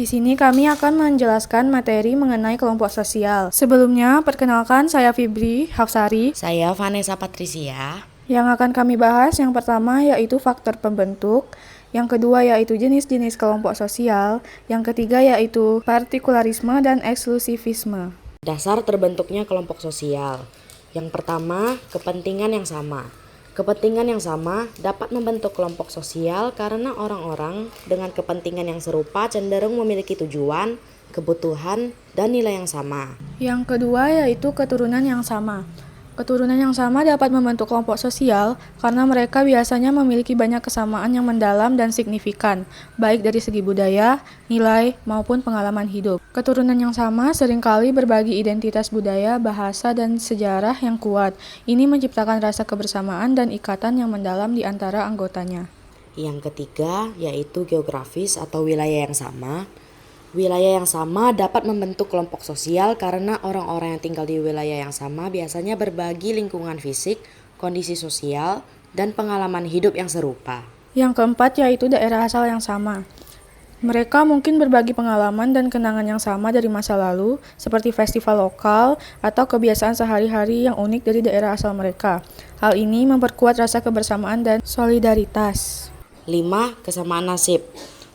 Di sini kami akan menjelaskan materi mengenai kelompok sosial. Sebelumnya, perkenalkan saya Fibri Hafsari. Saya Vanessa Patricia. Yang akan kami bahas yang pertama yaitu faktor pembentuk, yang kedua yaitu jenis-jenis kelompok sosial, yang ketiga yaitu partikularisme dan eksklusivisme. Dasar terbentuknya kelompok sosial. Yang pertama, kepentingan yang sama. Kepentingan yang sama dapat membentuk kelompok sosial karena orang-orang dengan kepentingan yang serupa cenderung memiliki tujuan, kebutuhan, dan nilai yang sama. Yang kedua yaitu keturunan yang sama. Keturunan yang sama dapat membentuk kelompok sosial karena mereka biasanya memiliki banyak kesamaan yang mendalam dan signifikan, baik dari segi budaya, nilai, maupun pengalaman hidup. Keturunan yang sama seringkali berbagi identitas budaya, bahasa, dan sejarah yang kuat. Ini menciptakan rasa kebersamaan dan ikatan yang mendalam di antara anggotanya. Yang ketiga yaitu geografis atau wilayah yang sama. Wilayah yang sama dapat membentuk kelompok sosial karena orang-orang yang tinggal di wilayah yang sama biasanya berbagi lingkungan fisik, kondisi sosial, dan pengalaman hidup yang serupa. Yang keempat yaitu daerah asal yang sama. Mereka mungkin berbagi pengalaman dan kenangan yang sama dari masa lalu, seperti festival lokal atau kebiasaan sehari-hari yang unik dari daerah asal mereka. Hal ini memperkuat rasa kebersamaan dan solidaritas. 5. Kesamaan nasib.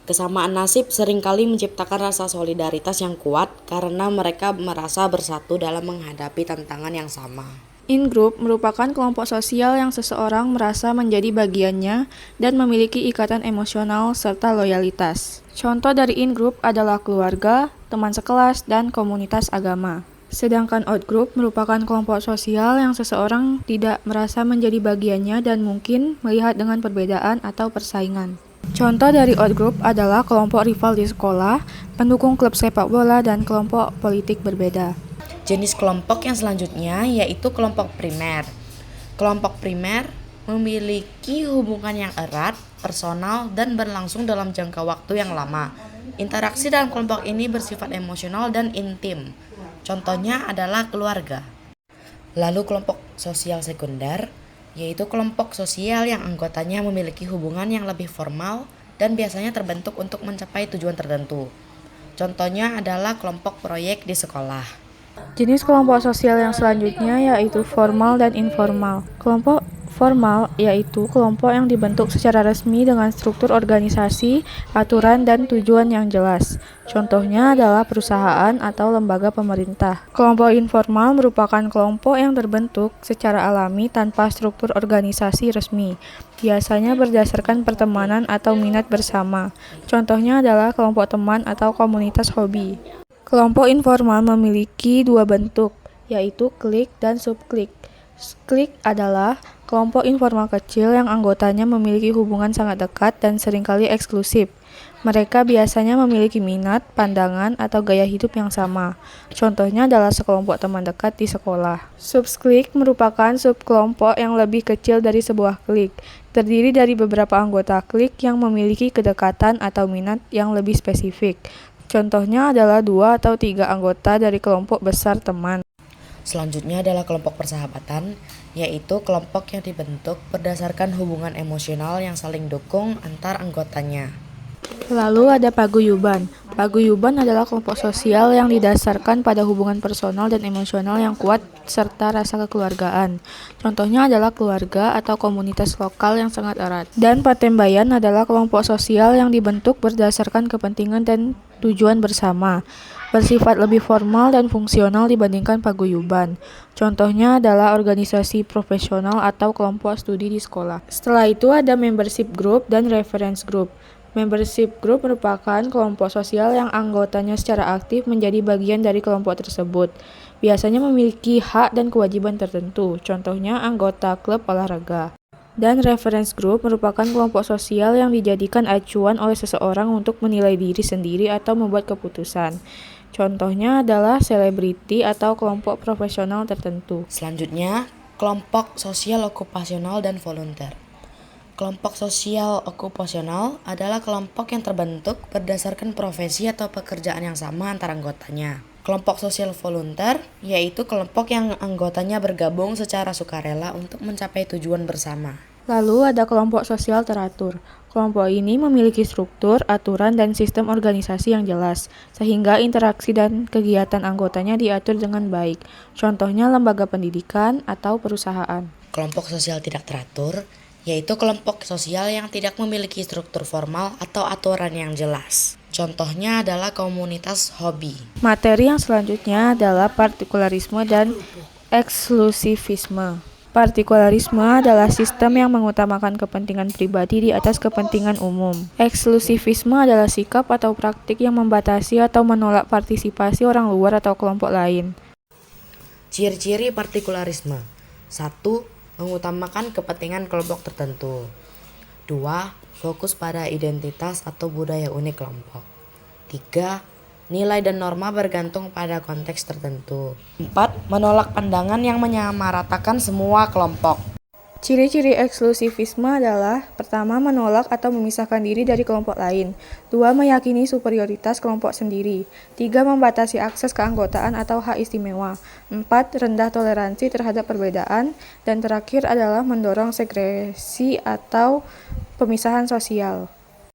Kesamaan nasib seringkali menciptakan rasa solidaritas yang kuat karena mereka merasa bersatu dalam menghadapi tantangan yang sama. In-group merupakan kelompok sosial yang seseorang merasa menjadi bagiannya dan memiliki ikatan emosional serta loyalitas. Contoh dari in-group adalah keluarga, teman sekelas, dan komunitas agama. Sedangkan out-group merupakan kelompok sosial yang seseorang tidak merasa menjadi bagiannya dan mungkin melihat dengan perbedaan atau persaingan. Contoh dari out-group adalah kelompok rival di sekolah, pendukung klub sepak bola, dan kelompok politik berbeda. Jenis kelompok yang selanjutnya yaitu kelompok primer. Kelompok primer memiliki hubungan yang erat, personal, dan berlangsung dalam jangka waktu yang lama. Interaksi dalam kelompok ini bersifat emosional dan intim. Contohnya adalah keluarga. Lalu kelompok sosial sekunder, yaitu kelompok sosial yang anggotanya memiliki hubungan yang lebih formal dan biasanya terbentuk untuk mencapai tujuan tertentu. Contohnya adalah kelompok proyek di sekolah. Jenis kelompok sosial yang selanjutnya yaitu formal dan informal. Kelompok formal yaitu kelompok yang dibentuk secara resmi dengan struktur organisasi, aturan, dan tujuan yang jelas. Contohnya adalah perusahaan atau lembaga pemerintah. Kelompok informal merupakan kelompok yang terbentuk secara alami tanpa struktur organisasi resmi, biasanya berdasarkan pertemanan atau minat bersama. Contohnya adalah kelompok teman atau komunitas hobi. Kelompok informal memiliki dua bentuk, yaitu klik dan subklik. Klik adalah kelompok informal kecil yang anggotanya memiliki hubungan sangat dekat dan seringkali eksklusif. Mereka biasanya memiliki minat, pandangan, atau gaya hidup yang sama. Contohnya adalah sekelompok teman dekat di sekolah. Subklik merupakan subkelompok yang lebih kecil dari sebuah klik, terdiri dari beberapa anggota klik yang memiliki kedekatan atau minat yang lebih spesifik. Contohnya adalah 2 atau 3 anggota dari kelompok besar teman. Selanjutnya adalah kelompok persahabatan, yaitu kelompok yang dibentuk berdasarkan hubungan emosional yang saling dukung antar anggotanya. Lalu ada paguyuban. Paguyuban adalah kelompok sosial yang didasarkan pada hubungan personal dan emosional yang kuat serta rasa kekeluargaan. Contohnya adalah keluarga atau komunitas lokal yang sangat erat. Dan patembayan adalah kelompok sosial yang dibentuk berdasarkan kepentingan dan tujuan bersama, bersifat lebih formal dan fungsional dibandingkan paguyuban. Contohnya adalah organisasi profesional atau kelompok studi di sekolah. Setelah itu ada membership group dan reference group. Membership group merupakan kelompok sosial yang anggotanya secara aktif menjadi bagian dari kelompok tersebut. Biasanya memiliki hak dan kewajiban tertentu, contohnya anggota klub olahraga. Dan reference group merupakan kelompok sosial yang dijadikan acuan oleh seseorang untuk menilai diri sendiri atau membuat keputusan. Contohnya adalah selebriti atau kelompok profesional tertentu. Selanjutnya, kelompok sosial okupasional dan volunteer. Kelompok sosial okupasional adalah kelompok yang terbentuk berdasarkan profesi atau pekerjaan yang sama antara anggotanya. Kelompok sosial volunteer yaitu kelompok yang anggotanya bergabung secara sukarela untuk mencapai tujuan bersama. Lalu ada kelompok sosial teratur. Kelompok ini memiliki struktur, aturan, dan sistem organisasi yang jelas, sehingga interaksi dan kegiatan anggotanya diatur dengan baik. Contohnya lembaga pendidikan atau perusahaan. Kelompok sosial tidak teratur yaitu kelompok sosial yang tidak memiliki struktur formal atau aturan yang jelas. Contohnya adalah komunitas hobi. Materi yang selanjutnya adalah partikularisme dan eksklusivisme. Partikularisme adalah sistem yang mengutamakan kepentingan pribadi di atas kepentingan umum. Eksklusivisme adalah sikap atau praktik yang membatasi atau menolak partisipasi orang luar atau kelompok lain. Ciri-ciri partikularisme. 1. Mengutamakan kepentingan kelompok tertentu. 2. Fokus pada identitas atau budaya unik kelompok. 3. Nilai dan norma bergantung pada konteks tertentu. 4. Menolak pandangan yang menyamaratakan semua kelompok. Ciri-ciri eksklusivisme adalah: pertama, menolak atau memisahkan diri dari kelompok lain. 2. Meyakini superioritas kelompok sendiri. 3. Membatasi akses keanggotaan atau hak istimewa. 4. Rendah toleransi terhadap perbedaan. Dan terakhir adalah mendorong segresi atau pemisahan sosial.